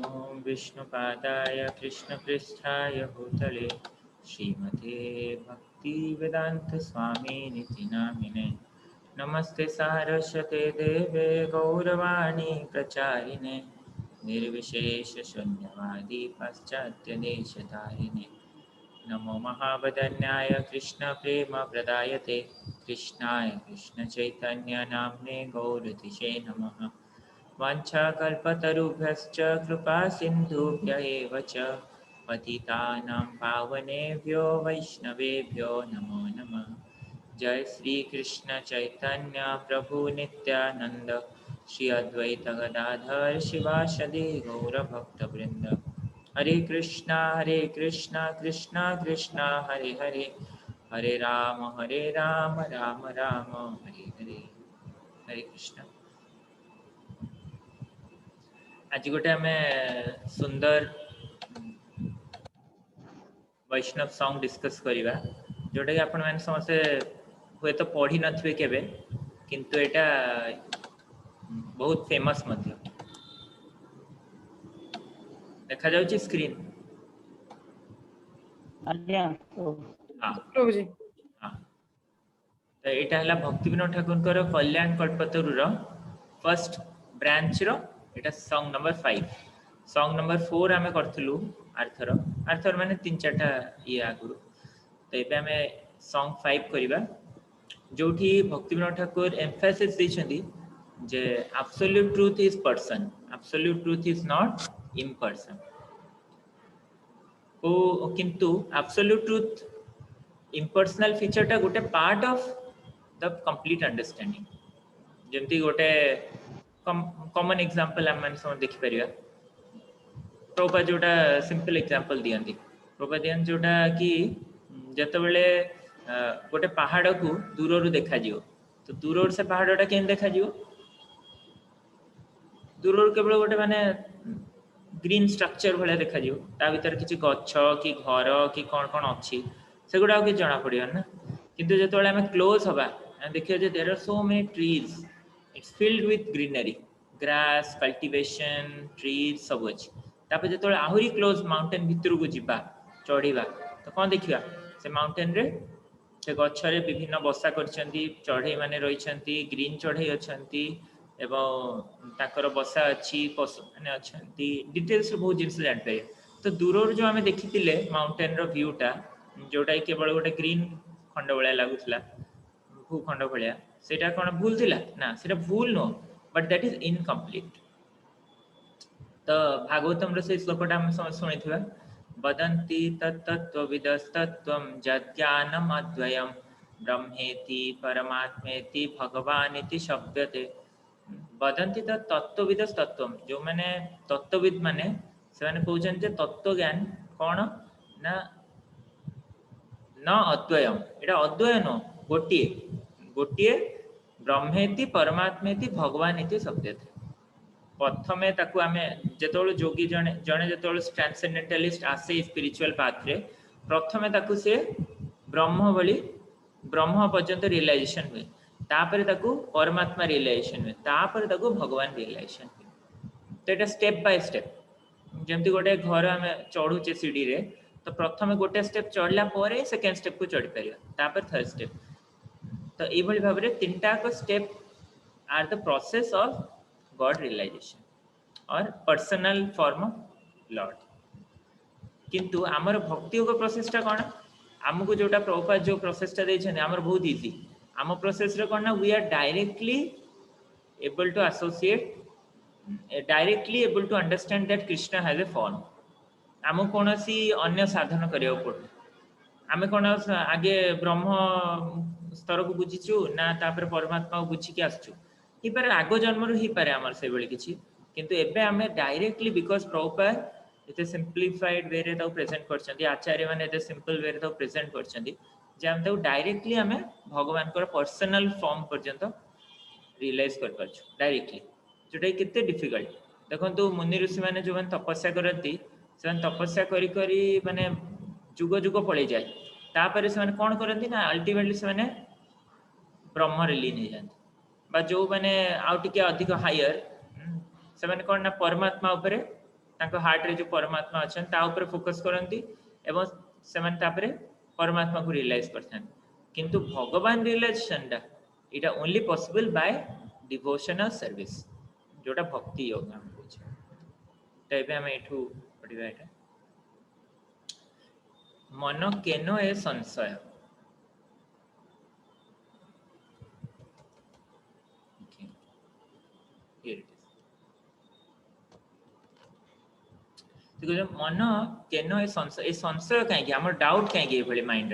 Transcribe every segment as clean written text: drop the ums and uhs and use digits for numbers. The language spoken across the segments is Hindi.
नमो विष्णुपादाय कृष्णपृष्ठाय भूतले श्रीमते भक्तिवेदान्तस्वामिनिति नामिने नमस्ते सारस्वते देवे गौरवाणी प्रचारिणे निर्विशेषशून्यवादी पाश्चात्यदेशधारिणे नमो महावदन्याय कृष्णप्रेमप्रदायते कृष्णाय कृष्णचैतन्यनाम्ने गौरतिशे नमः वाञ्छाकल्पतरुभ्यश्च कृपासिन्धुभ्य एव च पतितानां पावनेभ्यो वैष्णवेभ्यो नमो नमः। जय श्री कृष्ण चैतन्य प्रभु नित्यानंद श्री अद्वैत गदाधर शिवासदि गौरभक्तवृंद। हरे कृष्णा कृष्णा कृष्णा हरे हरे हरे राम राम राम हरे हरे। हरे कृष्ण। आज गोटे आम सुंदर वैष्णव सॉन्ग डिस्कस करिबा जोटा कि आपण मैंने समस्ते हुए तो पढ़ी नथिबे केबे किंतु एटा बहुत फेमस मध्य देखा जाउची स्क्रीन। हाँ प्रभु जी हाँ तो यहाँ है भक्ति विनोद ठाकुर कल्याण कल्पतरुर फर्स्ट ब्रांच रो एटा सॉन्ग नंबर 5 सॉन्ग नंबर 4 आम करूँ आरथर माने 3-4टा ये आगुरी तो ये आम सॉन्ग 5 करवा जो भक्ति विनोद ठाकुर एम्फासिस देछंदी जे absolute truth is person absolute truth is not imperson ओ किंतु एब्सोल्यूट ट्रूथ इम्पर्सनल फीचरटा गोटे part of the complete understanding जमती गोटे कॉमन एग्जांपल आम मैंने सब देखि परिया प्रभुपाद जोटा सिंपल एग्जांपल दियंती प्रभुपाद दियंती जोटा कि जतबेले गोटे पहाड़ को दूर देखा तो दूर से पहाड़टा केन देखा दूर केवल गोटे माने ग्रीन स्ट्रक्चर भाया देखा ता भीतर किसी गछ कि घर कि कौन कौन अच्छी से गुड़ा कि जना पड़े ना किंतु जो आम क्लोज हवा देखिए there are so many trees it's filled with greenery grass cultivation trees सब अच्छी तापर जो आहरी क्लोज माउंटेन भितर को जीवा चढ़ीवा तो कौन देखा से माउंटेन रे से गच्छरे विभिन्न बसा कर चढ़ई माने रही ग्रीन चढ़ई अच्छा एवं ताकर बसा अच्छी पशु मैंने अच्छा डिटेल्स बहुत जिन जानते तो दूर जो आम देखी माउंटेन व्यूटा जोटा केवल गोटे ग्रीन खंड भाया लगुला भूखंड भाया से कौन भूल थिला ना से भूल नुह बट दैट इज इनकम्प्लीट। तो भागवतम से श्लोकटा आम शुणी वदन्ति तत्तत्त्वविदस्तत्त्वं यज्ञानम् अद्वयं ब्रह्मेति परमात्मेति भगवानिति शब्दते वदन्ति तत्त्वविदस्तत्त्वं जो मैंने तत्त्वविद माने से माने कहउछन जे तत्त्व ज्ञान कौन ना न अद्वयम एटा अद्वय न गोटे गोटे ब्रह्मेति परमात्मेति भगवानिति शब्दते प्रथमे ताकू आमे जेतोळ जोगी जणे जणे जेतोळ ट्रांसेंडेंटलिस्ट आसे स्पिरिचुअल पाथ रे प्रथमे ताकू से ब्रह्म भली ब्रह्म पर्यंत रियलाइजेशन हुए तापर ताकू परमात्मा रियलाइजेशन हुए तापर ताकू भगवान रियलाइजेशन हुए तो एटा स्टेप बाय स्टेप जेमती गोटे घर आमे चढ़ुचे सीढ़ी रे तो प्रथमे गोटे स्टेप चढ़ला परे सेकेंड स्टेप को चढ़ी परिया तापर थर्ड स्टेप तो ए भली भाबरे तीनटा को step are the process of God realisation और पर्सनल फॉर्म ऑफ लॉर्ड किंतु आमर भक्ति योग प्रोसेसटा कौन आमको जोटा प्रभुपाद जो प्रोसेसटा देछन आमर बहुत इजी आम प्रोसेस रे कौन ना we are directly able to associate directly able to understand that Krishna has a form आम कौन सी अन्य साधन करिया पड़े आम कौन आगे ब्रह्म स्तर को बुझीचु ना तापर परमात्मा को बुझिकी आसचु ही पारे आगो जन्म ही पारे आमर से बेले किछि किंतु एबे आमे डायरेक्टली बिकॉज प्रभुपाद एते सिंपलीफाइड वे रे ताऊ प्रेजेंट करछन्ती आचार्य माने एते सिंपल वे रे ताऊ प्रेजेंट करछन्ती जे हम ताऊ डायरेक्टली आमे भगवान को पर्सनल फॉर्म पर्यंत रियलाइज कर परछु डायरेक्टली जोटा केते डिफिकल्ट देखंतु मुनि ऋषि माने जो माने तपस्या करती से तपस्या करी करी माने जुग जुग पड़े जाए तापर से माने कोन करंती ना अल्टीमेटली से माने ब्रह्म रे लीन हो जाते बा जो माने आउ टिके अधिक हायर से माने कोन ना परमात्मा ऊपर हार्ट रे जो परमात्मा अच्छा ता ऊपर फोकस करती एवं से परमात्मा को रियलाइज करते किंतु भगवान रियलाइजेशन इटा only possible by devotional service जोटा भक्ति योग हम कहते तबे हम एठू पढ़िबा एटा मन केनो ए संशय देखो मन केनो ए संशय कहीं आम डाउट कहीं माइंड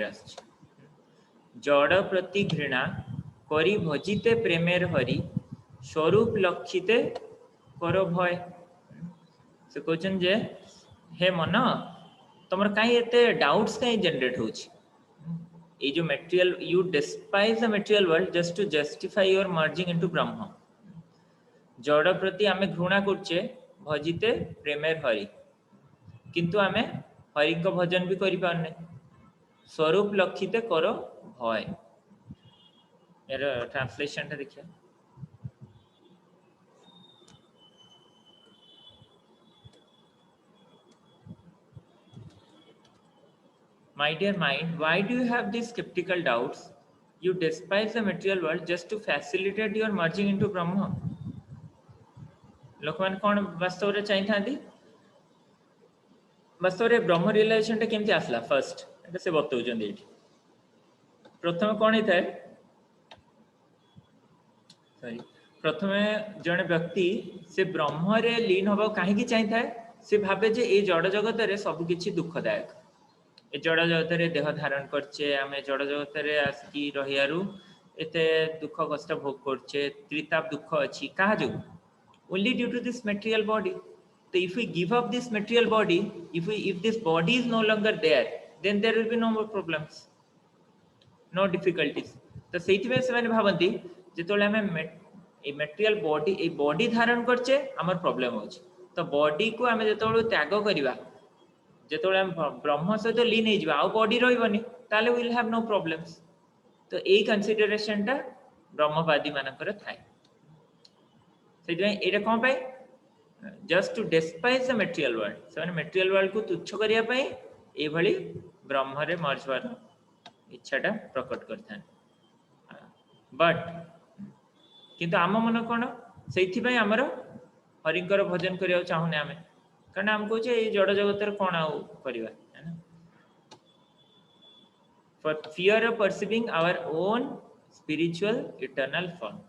जड़ प्रति घृणा करी भजिते प्रेमेर हरि स्वरूप लक्षिते कर भय से कहते जे हे मन तुम कहीं एते डाउट्स कहीं जनरेट होची जो material you despise the material world just to justify your merging into Brahman जड़ प्रति आमे घृणा करछे भजिते प्रेमेर हरि किंतु आमे हरि को भजन भी करि पारने स्वरूप लक्षिते करो भय यार ट्रांसलेशन देखिए My dear mind, why do you have these skeptical doubts? You despise the material world just to facilitate your merging into Brahma. लोक मान कौन वास्तव रे चाहि थांदी वास्तव रे ब्रह्म रियलाइजेशन केमती आसला फर्स्ट एटा से बतौजन एठी प्रथम कौन है सॉरी प्रथम जड़े व्यक्ति से ब्रह्म रे लीन हवा कहीं चाहि थाए से भावे जे ए जड़ जगत रे सब किछि दुखदायक ए जड़ जगत रे देह धारण करछे आमे जड़ जगत रे आसकी रहियारु एते दुख कष्ट भोग करछे त्रिताप दुख अछि कहा जो only due to this material body so if we give up this material body if this body is no longer there then there will be no more problems no difficulties तो सेति में से माने भाबंती जेतोले हमें a material body a body धारण करछे हमर प्रॉब्लम होछि तो बॉडी को हमें जेतोले त्याग करिवा जेतोले हम ब्रह्म सहित लीन हे जिवा आ बॉडी रहइबनी ताले विल हैव नो प्रॉब्लम्स तो ए कंसीडरेशन टा ब्रह्मवादी मानकर थाए सेति में एटा कोन पाए just to despise the material world से मटेरियल वर्ल्ड को तुच्छ करिया पाए ए भली ब्रह्म रे मर्जवार इच्छाटा प्रकट करथान बट किंतु आम मन कौन से आमर हरिंकर भजन करिया चाहूने आमे कारण आम कहे ये जड़ जगत कौन आउ करवा for fear of perceiving our own spiritual eternal form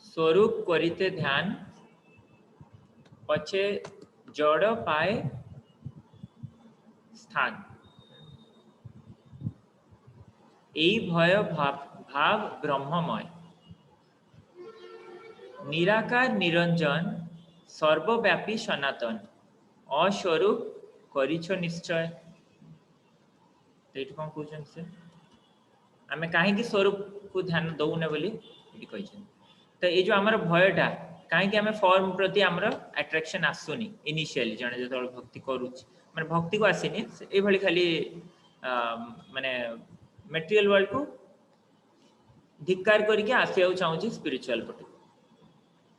स्वरूप करिते ध्यान पछे जड़ पाए स्थान यही भय भाव ब्रह्ममय निराकार निरंजन सर्वव्यापी सनातन अस्वरूप करिछ निश्चय कौन कहते से आम कहीं स्वरूप को ध्यान दौने बोली तो ये जो आमर भयटा कहीं आम फॉर्म प्रति आमर अट्रैक्शन आसुनी इनिशियली जने जो भक्ति करुच माने भक्ति को आसीनी ये भली खाली माने मटेरियल वर्ल्ड को धिक्कार करके आसिया चाहूँ स्पिरिचुअल पटे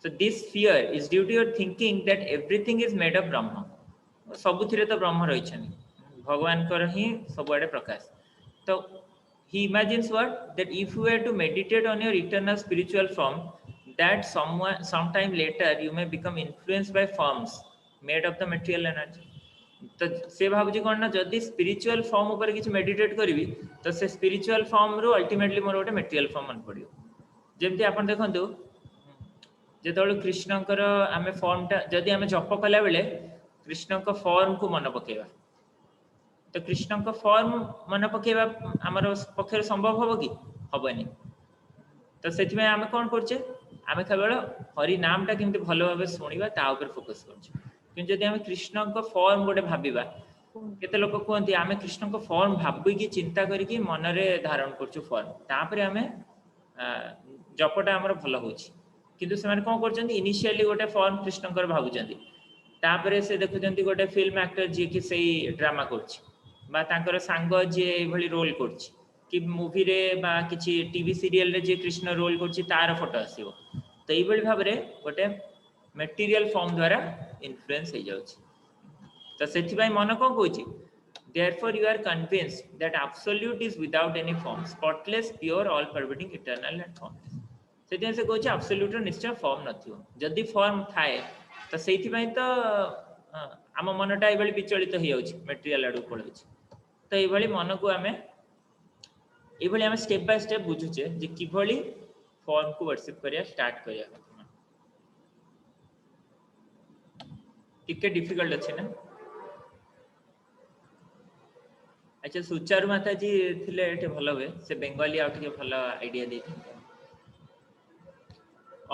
so this fear is due to your thinking that everything is made of Brahman सबुथिरे तो ब्रह्म रही भगवान कर ही सबुआडे प्रकाश तो he imagines what that if you were to meditate on your eternal spiritual form that sometime later you may become influenced by forms made of the material energy तो से भाबुची कोन ना जदी स्पिरिचुअल फॉर्म ऊपर किछ मेडिटेट करबी तो से स्पिरिचुअल फॉर्म रो अल्टीमेटली मोर गोटे मटेरियल फॉर्म मन पड़ियो जेमती आपण देखंतु जेतोल कृष्णकर आमे फॉर्मटा जदी आमे जप कला बेले कृष्णक फॉर्म को मन पकेबा तो कृष्ण को फॉर्म मन पकेबा आमर पक्षर संभव हबो कि हबनी तो सेति में आमे कोन करछे आमे केवल हरि नामटा केमते भलो भाबे सुनिबा ता ऊपर फोकस करछे कि जदी आमे कृष्ण को फॉर्म गोटे भाबिबा केते लोक कहंती आमे कृष्ण को फॉर्म भाबी कि चिंता करी कि मन रे धारण करछु फॉर्म तापरे आमे जपटा आमर भलो होछि किंतु से माने कोन करछन्ती इनिशियली गोटे फॉर्म कृष्णकर भाबुचन्ती तापरे से देखुचन्ती गोटे फिल्म एक्टर जे कि सेही ड्रामा करछि बा तांकर सांग जे एभली रोल करछि कि मूवी रे बा किछि टीवी सीरियल रे जे कृष्ण रोल करछि तार फोटो आसीबो तो एभली भाव रे गोटे मटेरियल फॉर्म द्वारा इन्फ्लुएंस हो जाउछि तो सेथि भाई मन को कहछि therefore you are convinced that absolute is without any form spotless pure all pervading eternal and formless सेति से कहछि absolute रो निश्चय फॉर्म नथियो जदि फॉर्म थाए तो सेथि भाई तो आम मनटा एभली विचलित हो जाउछि मटेरियल आडू पळउछि तो एभली मन को आमे एभली आमे स्टेप बाय स्टेप बुझुचे जे किभली फॉर्म को वर्शिप करिया स्टार्ट करिया टिके डिफिकल्ट अछि ना अच्छा सुचारू माता जी थिले एटे भलो हुए से बेंगली आ टिके भलो आईडिया देथि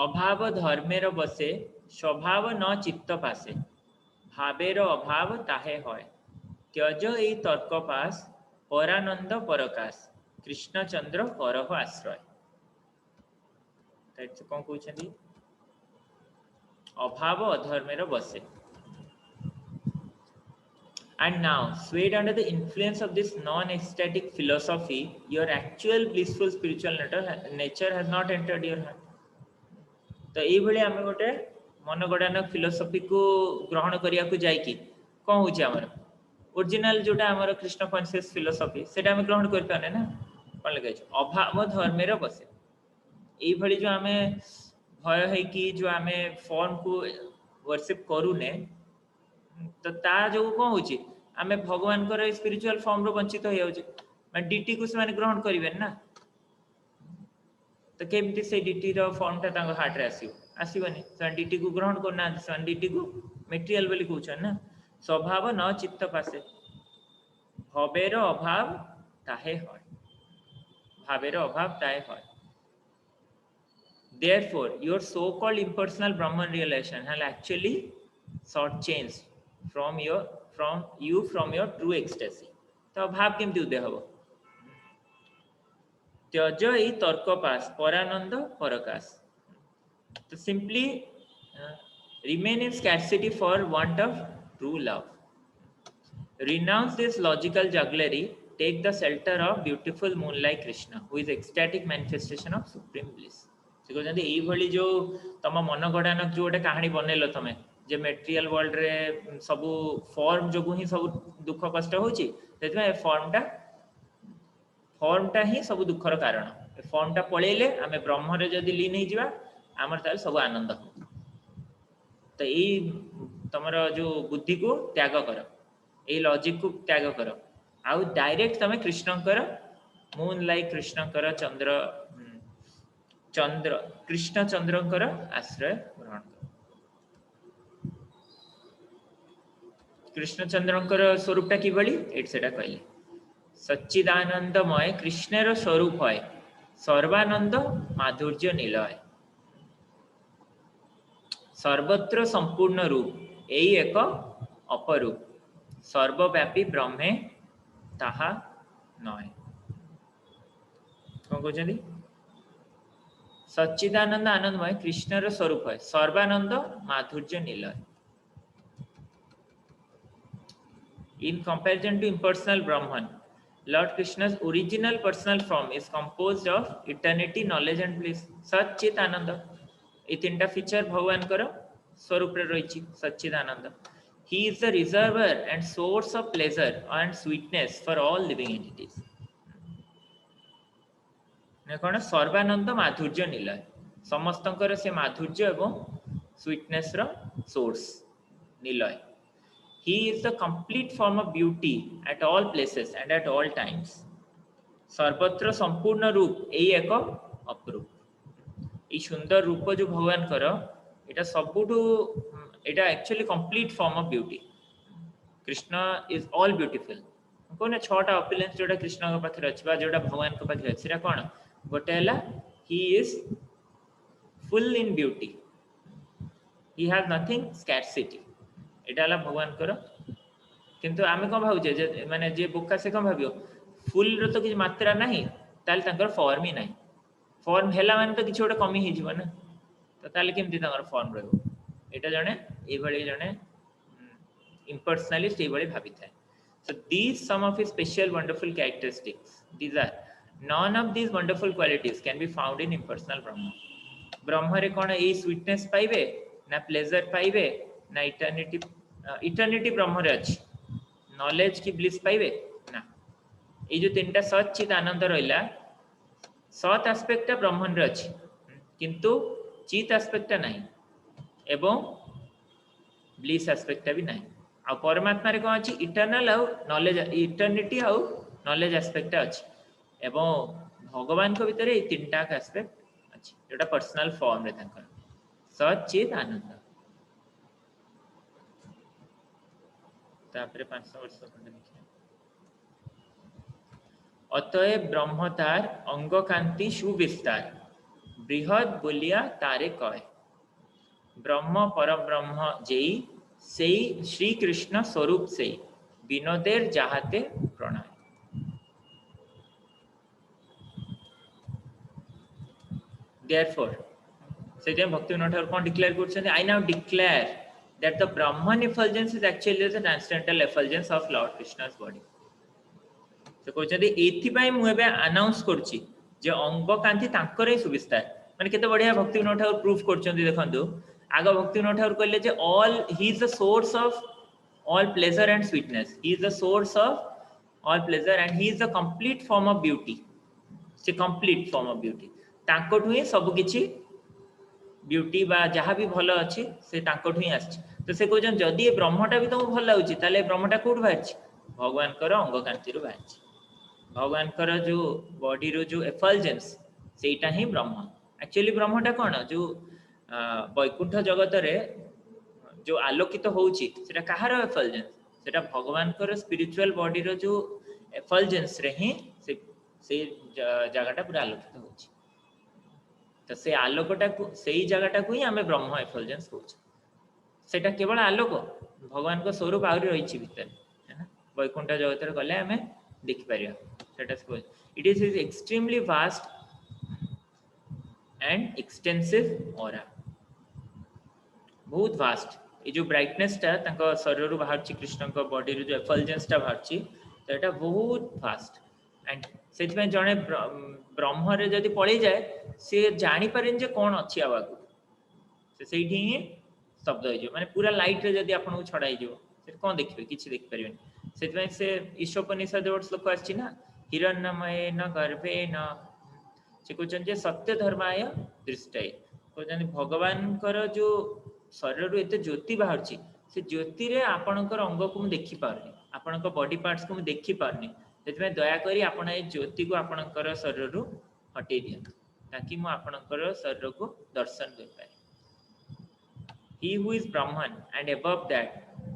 अभाव धर्मेर बसे स्वभाव न चित्त पासे भावेर अभाव ताहे होय त्यज एई तर्क पास परानंद परकाश कृष्णचंद्र करह आश्रय ताइछ कोन कहउछथि अभाव अधर्मेर बसे And now, swayed under the influence of this non-ecstatic philosophy, your actual blissful spiritual nature has not entered your heart. तो ये भले आमे गोटे मनगड़ान फिलोसफी को ग्रहण करिया को जाई कि कोन होछि हमर ओरिजिनल जोटा हमर कृष्ण कॉन्शियस फिलोसफी सेटा आमे ग्रहण कर पाने ना कोन लगे छै अभाव धर्मेर बसे ये भली जो आमे भय है कि जो आमे फॉर्म को वर्शिप करूने तो ता जो कोन होछि आमे भगवान कर स्पिरिचुअल फॉर्म रो वंचित हो जाउछि माने डीटी को से ग्रहण करिवे ना तो केमती से डीटी रो फॉर्म ता तांग हार्ट रे आसीबनी से डीटी को ग्रहण करना से डीटी को मटेरियल बोली कहउछन ना स्वभाव न चित्त पासे भवेर अभाव ताहे होय भावेर अभाव ताहे होय therefore your so called impersonal brahman realization has actually short changed from your true ecstasy तो भाव केमती उदय हबो त्यज एई तर्क पास परानंद परकाश तो simply remain in scarcity for want of true love renounce this logical jugglery take the shelter of beautiful moon like krishna who is ecstatic manifestation of supreme bliss से कहते एई भली जो तम मन गड़ानक जो गोटे कहानी बनैलो तमे जे मटेरियल वर्ल्ड रे सब फॉर्म जो ही सब दुख कष्ट होची सेतमे फॉर्मटा ही सब दुखर कारण फॉर्मटा पळेले आमे ब्रह्म रे जदी लीन हे जिवा हमर ताल सब आनंद हो तो एई तमरो जो बुद्धि को त्याग कर एई लॉजिक को त्याग कर आउ डायरेक्ट तमे कृष्ण कर मून लाइक कृष्ण कर चंद्र कृष्ण चंद्रकर आश्रय ग्रहण कर कृष्ण चंद्रकर स्वरूपटा कि बली एट सेटा कहले सच्चिदानंदमय कृष्णर स्वरूप है सर्वानंद माधुर्य निलय सर्वत्र संपूर्ण रूप एई एक अपरूप सर्वव्यापी ब्रह्मे ताहा नय कोन कहछथि सच्चिदानंद आनंदमय कृष्णर स्वरूप है सर्वानंद माधुर्य निलय in comparison to impersonal brahman lord krishna's original personal form is composed of eternity knowledge and bliss सच्चित आनंद ए तीनटा फीचर भगवान कर स्वरूप रे रहिछि सच्चित आनंद he is the reservoir and source of pleasure and sweetness for all living entities ने कोन सर्वानंद माधुर्य निलय समस्तंकर से माधुर्य एवं स्वीटनेस रो सोर्स निलय he is the complete form of beauty at all places and at all times सर्वत्र संपूर्ण रूप एई एक अपरूप ई सुंदर रूप जो भगवान कर एटा सबुठु एटा actually complete form of beauty Krishna is all beautiful कोने छटा ऑपुलेंस जोटा कृष्ण के पाखरे अछि बा जोटा भगवान के पाखरे अछि सेटा कोन गोटे हला he is full in beauty he has nothing scarcity एटा हला भगवान कर किंतु आमे कोन भाउजे जे माने जे बोका से कोन भाबियो फुल रो तो किछ मात्रा नाही ताल तांकर फॉर्म ही नाही फॉर्म हेला माने तो किछ गोटे कमी हे जीव ना तो ताल केमती तांकर फॉर्म रहबो एटा जणे ए भली जणे इम्पर्सनलिस्ट ए भली भाबी थाए So these some of his special wonderful characteristics. These are none of these wonderful qualities can be found in impersonal Brahma. Brahma रे कौन ये sweetness पाइबे ना pleasure पाइबे ना eternity ब्रह्म रे अच्छी knowledge की bliss पाइबे ना ये जो तीनटा सत चित आनंद रहिला सत एस्पेक्ट ब्रह्मन रे अच्छी किंतु चित एस्पेक्ट नहीं एवं ब्लिस एस्पेक्ट भी नहीं आ परमात्मा रे कोन अछि इटर्नल आउ नॉलेज इटर्निटी आउ नॉलेज एस्पेक्ट अछि एवं भगवान को भीतर ए तीनटा का एस्पेक्ट अछि जेटा पर्सनल फॉर्म रे तंकर सत चित आनंद तापरे 500 वर्ष खंड लिखिया अतएव ब्रह्मतार अंग कांति सुविस्तार बृहद बोलिया तारे कहे ब्रह्म परम ब्रह्म जेई सेई श्री कृष्ण स्वरूप से विनोदेर जाहाते प्रणाम therefore से जे भक्ति विनोद ठाकुर कोन डिक्लेयर करछन I now declare that the Brahman effulgence is actually the transcendental effulgence of Lord Krishna's body से कहते एथि पई मु एबे अनाउंस करछि जे अंग कांति तांकर ही सुविस्तार माने केते बढ़िया भक्ति विनोद ठाकुर प्रूफ करछन देखंतु आगा भक्ति विनोद ठाकुर कहले जे all he is the source of all pleasure and sweetness he is the source of all pleasure and he is the complete form of beauty से complete form of beauty तांकोठु ही सब किछि ब्यूटी बा जहा भी भलो अछि से तांकोठु ही आछि तो से कहजन जदी ए ब्रह्मटा भी तुम भल लाउछि ताले ब्रह्मटा कोड बाहरछि भगवान कर अंग कांति रु बाहरछि भगवान कर जो बॉडी रो जो एफल्जेंस सेटा ही ब्रह्म एक्चुअली ब्रह्मटा कोन जो वैकुंठ जगत रे जो आलोकित होउची सेटा कहार एफल्जेंस सेटा भगवान कर स्पिरिचुअल बॉडी रो जो एफल्जेंस रे ही से जगहटा पूरा आलोकित होउची तो से आलोकटा को सेही जगहटा को ही हमें ब्रह्म एफल्जेंस कहउची सेटा केवल आलोक भगवान को स्वरूप आउरी रहिची भीतर है ना वैकुंठ जगत रे गले हमें देखि परिया सेटा से it is extremely vast and extensive aura बहुत वास्ट ये जो ब्राइटनेस टा तांको शरीर रु बाहर छि कृष्ण को बॉडी रु जो एफल्जेंस टा बाहर छि तो एटा बहुत फास्ट एंड सेति में जने ब्रह्म रे जदी पळी जाए से जानि पारेन जे कोन अछि आबाकू से सेठी ही शब्द हो जो माने पूरा लाइट रे जदी आपन को छडाई जो से कोन देखिबे किछि देख परिबेन सेति में से ईशोपनिषद वर्ड श्लोक आछि ना हिरण्यमय न गर्भे न से कहउछन जे सत्य धर्माय दृष्टय कहउछन भगवान कर जो शरीर रु एते ज्योति बाहर छि से ज्योति रे आपनकर अंग को हम देखि पारनी आपनकर बॉडी पार्ट्स को हम देखि पारनी सेति में दया करी आपन ए ज्योति को आपनकर शरीर रु हटे दियन ताकि मु आपनकर शरीर को दर्शन कर पाए he who is brahman and above that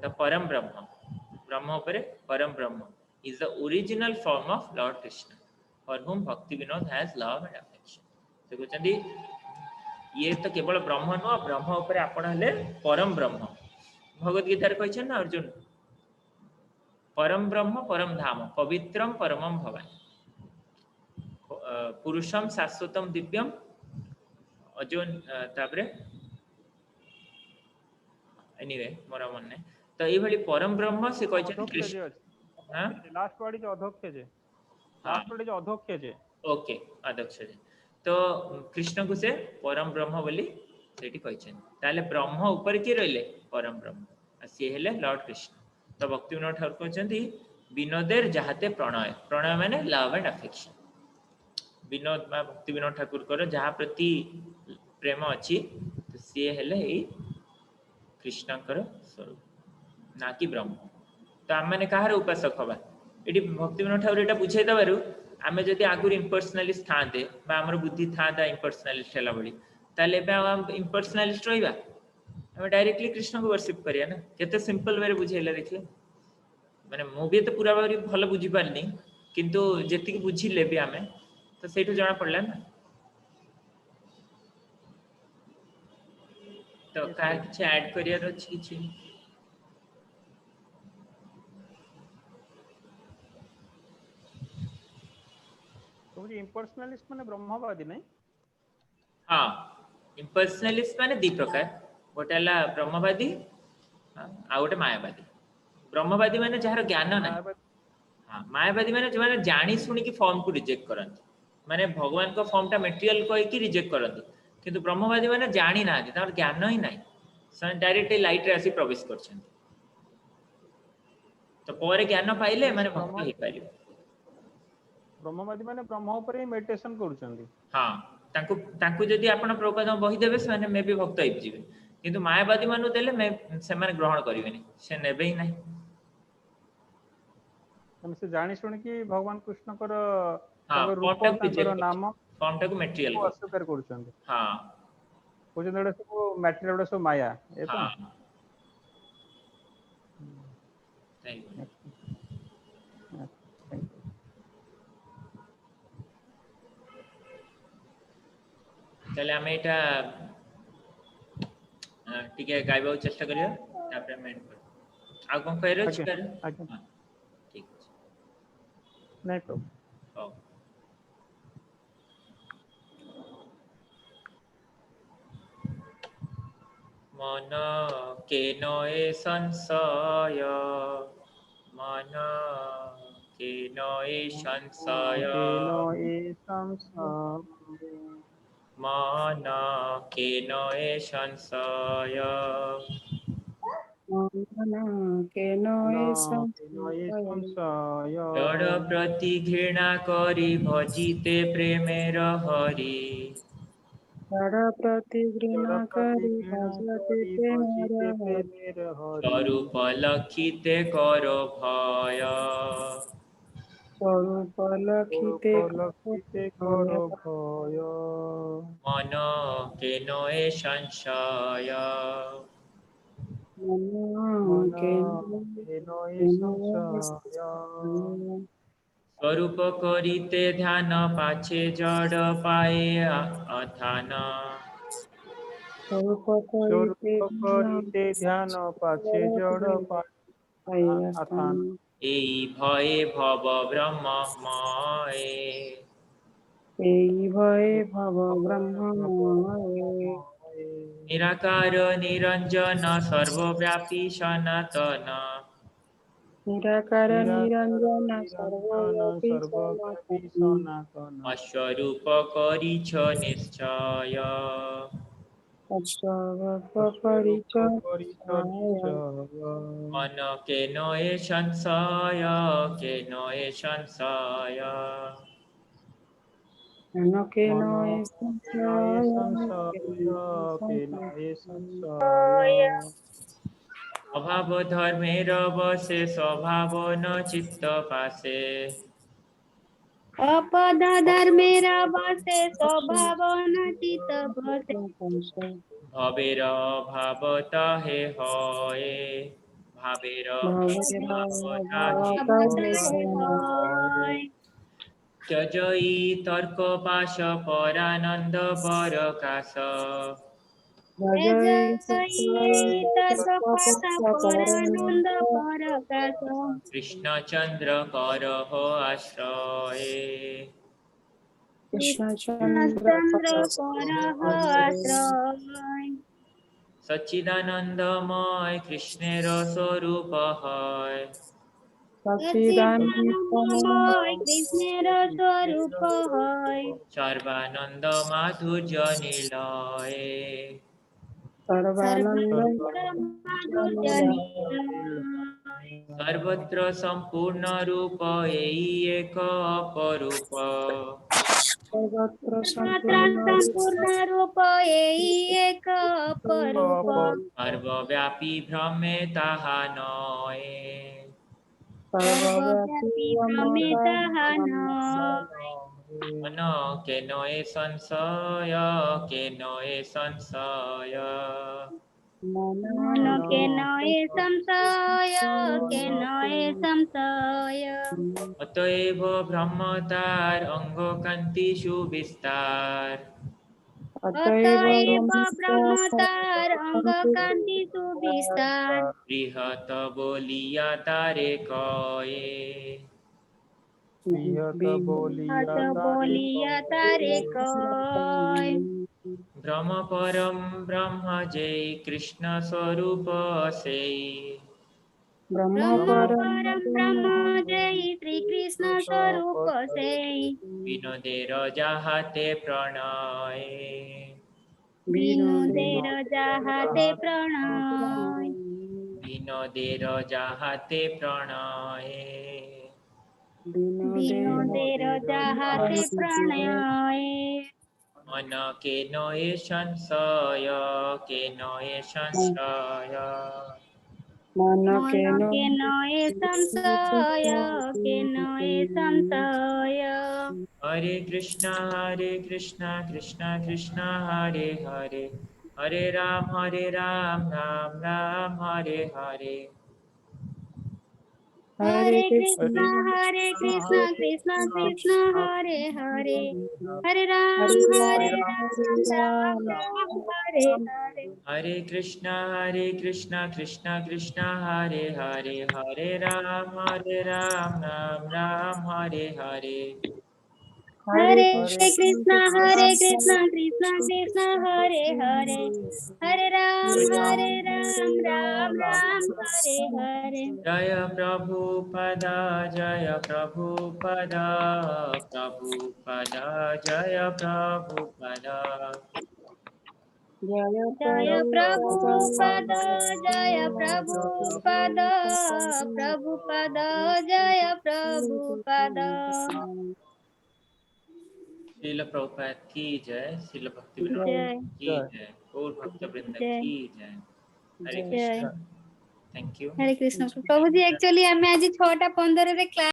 the param brahma upare param brahma is the original form of lord krishna for whom bhakti vinod has love and affection से कहउछन ये तो केवल ब्रह्म न ब्रह्म ऊपर आपण हले परम ब्रह्म भगवत गीता रे कहछन ना अर्जुन परम ब्रह्म परम धाम पवित्रम परमम भवान पुरुषम शाश्वतम दिव्यम अजोन ताबरे एनीवे मोरा मन ने तो ए भली परम ब्रह्म से कहछन कृष्ण हां last word is Adhokshaja last word is Adhokshaja okay Adhokshaja तो कृष्ण को से परम ब्रह्म बोली सेठी कहछन ताले ब्रह्म ऊपर के रहले परम ब्रह्म आ से हेले लॉर्ड कृष्ण तो भक्ति विनोद ठाकुर कहछन्ती विनोदेर जाहाते प्रणय प्रणय माने लव एंड अफेक्शन विनोद बा भक्ति विनोद ठाकुर कर जहा प्रति प्रेम अछि तो से हेले ए कृष्ण कर स्वरूप ना कि ब्रह्म तो हम माने कहार उपासक हबा एटी भक्ति विनोद ठाकुर एटा बुझाई दबारु आमे जदि आगुर इम्पर्सनलिस्ट थाते बा हमर बुद्धि थाता इम्पर्सनलिस्ट हेला बडी ताले बे हम इम्पर्सनलिस्ट रहिबा हमें डायरेक्टली कृष्ण को वर्शिप करिया ना केते सिंपल वे बुझेला देखिए माने मु भी तो पूरा बारी भलो बुझी पारनी किंतु जेति की बुझी लेबे हमें तो सेठु जाना पड़ला ना तो का किछ ऐड करियर अछि किछ तो इम्पर्सनलिस्ट माने ब्रह्मवादी नहीं हां इम्पर्सनलिस्ट माने दी प्रकार गोटेला ब्रह्मवादी आ गोटे मायावादी ब्रह्मवादी माने जहार ज्ञान ना मायावादी हाँ मायावादी माने जो माने जानी सुनी की फॉर्म को रिजेक्ट करंती माने भगवान को फॉर्म टा मटेरियल कहि की रिजेक्ट करंती किंतु ब्रह्मवादी माने जानी ना तार ज्ञान ही नाही से डायरेक्ट लाइट रे आसी प्रवेश करछन तो पर ज्ञान पाइले माने भक्त ही पारिबे ब्रह्मवादी माने ब्रह्म ऊपर ही मेडिटेशन करूछंदी हाँ तांको तांको जदि आपण प्रकाश बही देबे से मे भी भक्त हो जिवे किंतु मायावादी मानु देले मैं से माने ग्रहण करिवेनी से नेबे ही नाही हम से जानी सुन कि भगवान कृष्ण कर हाँ तांकर फॉर्म रूप टाକୁ तांकर रिजेक्ट नाम फॉर्म टाକୁ मटेरियल को कर अस्वीकार करूछंदी हाँ कोजन एडा सब मटेरियल सब माया ए तो हाँ थैंक यू थैंक यू चले आमे एटा टिके गाइबा चेष्टा करिया तापर मैं आ कोन कहरे आज्ञा कर आज्ञा हां ठीक है नहीं प्रभु हो मन केन ए संशय मन केन ए संशय केनो ए संसार मन केन ए संशय केनो केनो ए संसार जड़ प्रति घृणा करी भजिते प्रेमेर हरि जड़ प्रति जड़ घृणा प्रति करी घृणा भजते करी भजिते प्रेमर प्रेमेर हरि स्वरूप लक्षिते करो भय स्वरूप लखिते लक्षिते करो भय मन केन ए संशय मन केनो केनो ए संसार स्वरूप करिते ध्यान पाछे जड़ पाए अथान स्वरूप स्वरूप करिते ध्यान पाछे जड़ स्थान आथान एई भये भव ब्रह्ममये এই ভয়ে ভব ব্রহ্মময় निराकार निरंजन सर्वव्यापी सनातन নিরাকার নিরঞ্জন निरंजन সর্বব্যাপী सर्वव्यापी সনাতন सनातन अस्वरूप करिछ निश्चय পরিচয় परिच निश्चय मन केन ए संशय केन ए संशय কেন मन এ केनो ए संशय केनो ए संशय अभाव धर्मेर बसे स्वभाव न चित्त पासे अपद धर्मेर बसे स्वभाव नचित बसे भवेर अभाव ताहे हये भावेर अभाव ताहे হয় त्यजई तर्क पाश परानंद परकाश পরানন্দ পরকাশ कृष्णचंद्र करह आश्रये কৃষ্ণচন্দ্র চন্দ্র করহ আশ্রয় सच्चिदानंदमय कृष्णेर स्वरूप है সচ্চিদানন্দময় কৃষ্ণের স্বরূপ হয় सर्वानंद माधुर्य निलये সর্বানন্দ মাধুর্য নীলয়। सर्वत्र संपूर्ण रूप एई एक अपरूप সর্বত্র মাত্র সম্পূর্ণ রূপ এই এক অপরূপ सर्वव्यापी भ्रमे ताहा नये সর্বব্যাপী ব্রহ্মে তাহা নয় मन केन ए संशय केन ए संशय মন কেন এ সংশয় কেন এ সংশয় अतएव ब्रह्मतार अंग कांति सुविस्तार অতএব ব্রহ্মতার অঙ্গ কান্তি সুবিস্তার बृहत बोलिया तारे कये प्रियत बोलिया হত বলিয়া তারে কয় ब्रह्म परम ब्रह्म जय कृष्ण स्वरूप से ब्रह्म ब्रह्म परम परम ब्रह्म जय श्री कृष्ण स्वरूप से विनोदेर जाहाते प्रणय विनुदेर जाहाते प्रणय विनोदेर जाहाते प्रणय विनुदेर जाहाते प्रणय मन के नये संशय के नये संशय मन मन के के नये संशय के नये संशय हरे कृष्णा कृष्णा कृष्णा हरे हरे हरे राम राम राम हरे हरे हरे कृष्ण कृष्ण कृष्ण कृष्ण हरे हरे हरे हरे राम राम राम राम राम हरे हरे हरे कृष्णा कृष्णा कृष्णा हरे हरे हरे राम राम राम हरे हरे हरे कृष्ण कृष्ण कृष्ण हरे हरे हरे राम राम राम हरे हरे जय प्रभुपद जय प्रभुपद प्रभुपद जय प्रभुपद जय प्रभुपद जय प्रभुपद प्रभुपद जय प्रभुपद श्रील प्रभुपाद की जय श्रील भक्ति विनोद जय की जय गौर भक्त वृंद जय की जय हरे जय Krishna thank you Hare Krishna Prabhu ji actually आमे आज 6:15 रे क्लास